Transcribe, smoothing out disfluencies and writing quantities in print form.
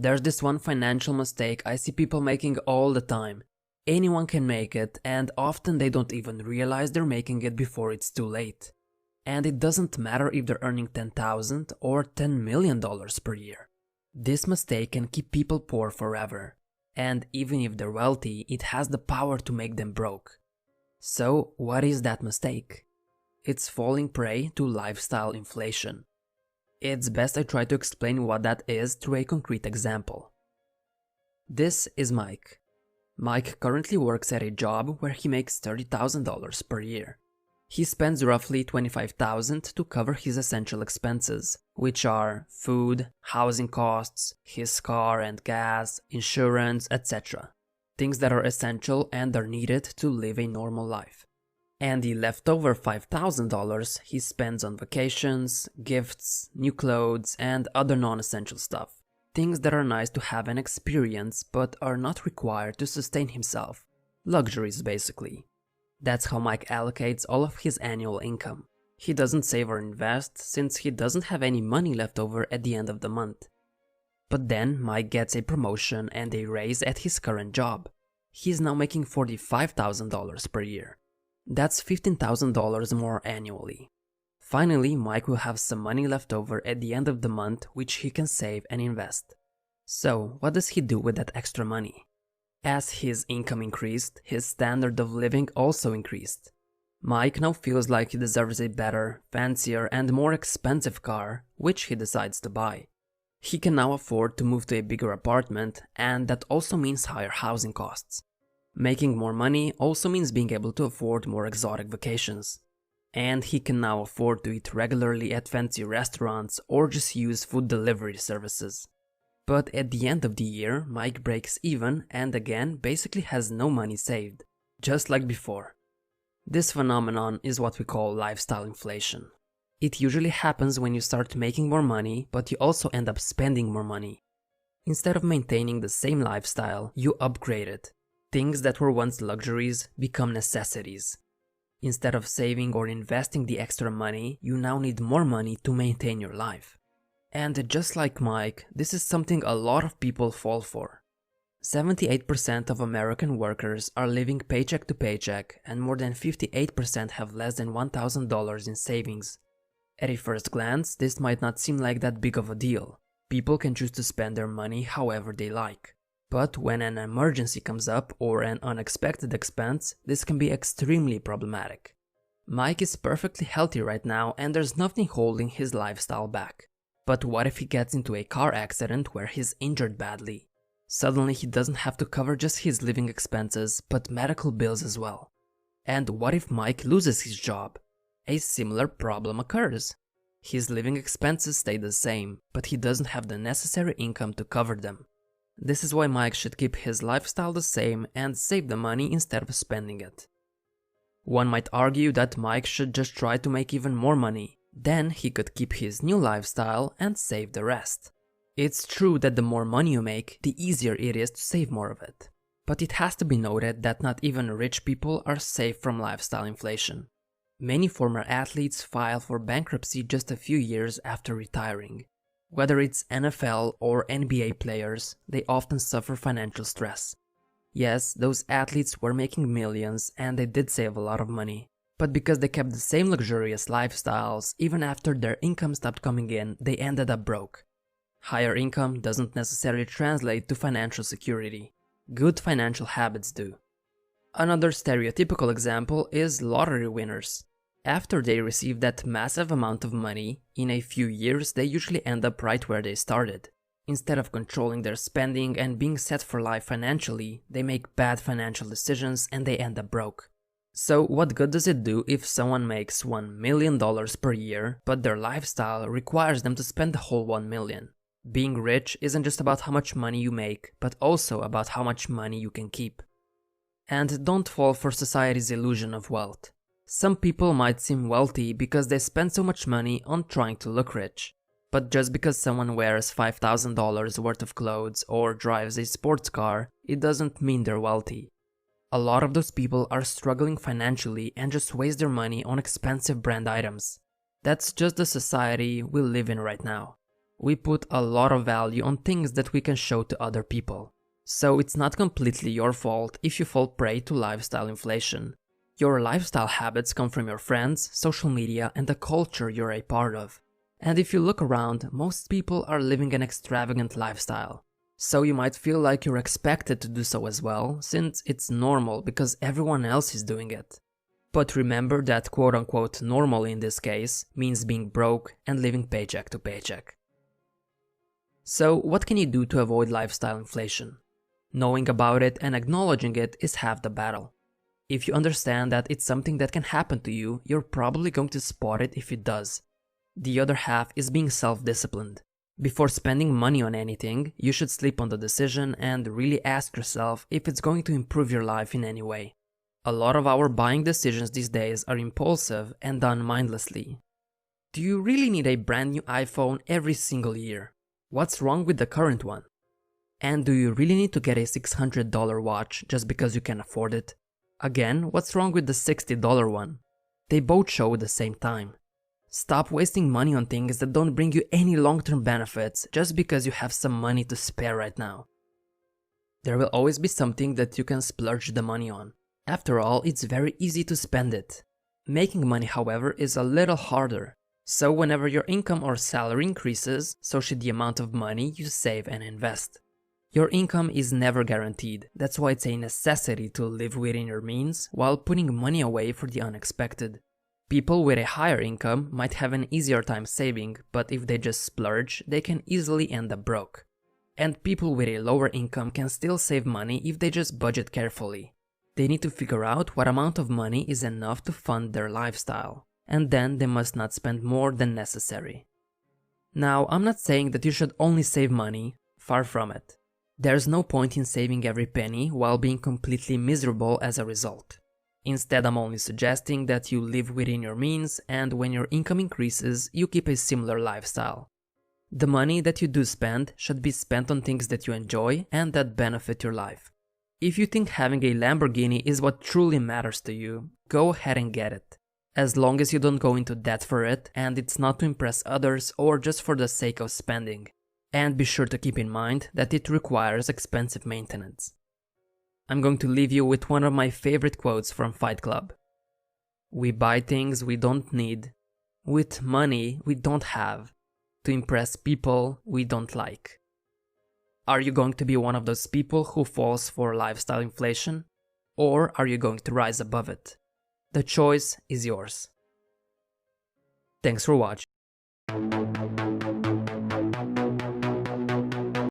There's this one financial mistake I see people making all the time. Anyone can make it, and often they don't even realize they're making it before it's too late. And it doesn't matter if they're earning $10,000 or $10 million per year. This mistake can keep people poor forever. And even if they're wealthy, it has the power to make them broke. So, what is that mistake? It's falling prey to lifestyle inflation. It's best I try to explain what that is through a concrete example. This is Mike. Mike currently works at a job where he makes $30,000 per year. He spends roughly $25,000 to cover his essential expenses, which are food, housing costs, his car and gas, insurance, etc. Things that are essential and are needed to live a normal life. And the leftover $5,000 he spends on vacations, gifts, new clothes, and other non-essential stuff. Things that are nice to have and experience but are not required to sustain himself. Luxuries, basically. That's how Mike allocates all of his annual income. He doesn't save or invest since he doesn't have any money left over at the end of the month. But then Mike gets a promotion and a raise at his current job. He's now making $45,000 per year. That's $15,000 more annually. Finally, Mike will have some money left over at the end of the month which he can save and invest. So, what does he do with that extra money? As his income increased, his standard of living also increased. Mike now feels like he deserves a better, fancier, and more expensive car, which he decides to buy. He can now afford to move to a bigger apartment, and that also means higher housing costs. Making more money also means being able to afford more exotic vacations. And he can now afford to eat regularly at fancy restaurants or just use food delivery services. But at the end of the year, Mike breaks even and again basically has no money saved, just like before. This phenomenon is what we call lifestyle inflation. It usually happens when you start making more money, but you also end up spending more money. Instead of maintaining the same lifestyle, you upgrade it. Things that were once luxuries become necessities. Instead of saving or investing the extra money, you now need more money to maintain your life. And just like Mike, this is something a lot of people fall for. 78% of American workers are living paycheck to paycheck, and more than 58% have less than $1,000 in savings. At a first glance, this might not seem like that big of a deal. People can choose to spend their money however they like. But when an emergency comes up or an unexpected expense, this can be extremely problematic. Mike is perfectly healthy right now and there's nothing holding his lifestyle back. But what if he gets into a car accident where he's injured badly? Suddenly he doesn't have to cover just his living expenses, but medical bills as well. And what if Mike loses his job? A similar problem occurs. His living expenses stay the same, but he doesn't have the necessary income to cover them. This is why Mike should keep his lifestyle the same and save the money instead of spending it. One might argue that Mike should just try to make even more money. Then he could keep his new lifestyle and save the rest. It's true that the more money you make, the easier it is to save more of it. But it has to be noted that not even rich people are safe from lifestyle inflation. Many former athletes file for bankruptcy just a few years after retiring. Whether it's NFL or NBA players, they often suffer financial stress. Yes, those athletes were making millions and they did save a lot of money. But because they kept the same luxurious lifestyles, even after their income stopped coming in, they ended up broke. Higher income doesn't necessarily translate to financial security. Good financial habits do. Another stereotypical example is lottery winners. After they receive that massive amount of money, in a few years they usually end up right where they started. Instead of controlling their spending and being set for life financially, they make bad financial decisions and they end up broke. So what good does it do if someone makes $1 million per year, but their lifestyle requires them to spend the whole $1 million? Being rich isn't just about how much money you make, but also about how much money you can keep. And don't fall for society's illusion of wealth. Some people might seem wealthy because they spend so much money on trying to look rich. But just because someone wears $5,000 worth of clothes or drives a sports car, it doesn't mean they're wealthy. A lot of those people are struggling financially and just waste their money on expensive brand items. That's just the society we live in right now. We put a lot of value on things that we can show to other people. So it's not completely your fault if you fall prey to lifestyle inflation. Your lifestyle habits come from your friends, social media, and the culture you're a part of. And if you look around, most people are living an extravagant lifestyle. So you might feel like you're expected to do so as well, since it's normal because everyone else is doing it. But remember that quote-unquote normal in this case means being broke and living paycheck to paycheck. So what can you do to avoid lifestyle inflation? Knowing about it and acknowledging it is half the battle. If you understand that it's something that can happen to you, you're probably going to spot it if it does. The other half is being self-disciplined. Before spending money on anything, you should sleep on the decision and really ask yourself if it's going to improve your life in any way. A lot of our buying decisions these days are impulsive and done mindlessly. Do you really need a brand new iPhone every single year? What's wrong with the current one? And do you really need to get a $600 watch just because you can afford it? Again, what's wrong with the $60 one? They both show the same time. Stop wasting money on things that don't bring you any long-term benefits just because you have some money to spare right now. There will always be something that you can splurge the money on. After all, it's very easy to spend it. Making money, however, is a little harder. So whenever your income or salary increases, so should the amount of money you save and invest. Your income is never guaranteed, that's why it's a necessity to live within your means while putting money away for the unexpected. People with a higher income might have an easier time saving, but if they just splurge, they can easily end up broke. And people with a lower income can still save money if they just budget carefully. They need to figure out what amount of money is enough to fund their lifestyle, and then they must not spend more than necessary. Now, I'm not saying that you should only save money, far from it. There's no point in saving every penny while being completely miserable as a result. Instead, I'm only suggesting that you live within your means and when your income increases, you keep a similar lifestyle. The money that you do spend should be spent on things that you enjoy and that benefit your life. If you think having a Lamborghini is what truly matters to you, go ahead and get it. As long as you don't go into debt for it and it's not to impress others or just for the sake of spending. And be sure to keep in mind that it requires expensive maintenance. I'm going to leave you with one of my favorite quotes from Fight Club. We buy things we don't need, with money we don't have, to impress people we don't like. Are you going to be one of those people who falls for lifestyle inflation? Or are you going to rise above it? The choice is yours. Thanks for watching.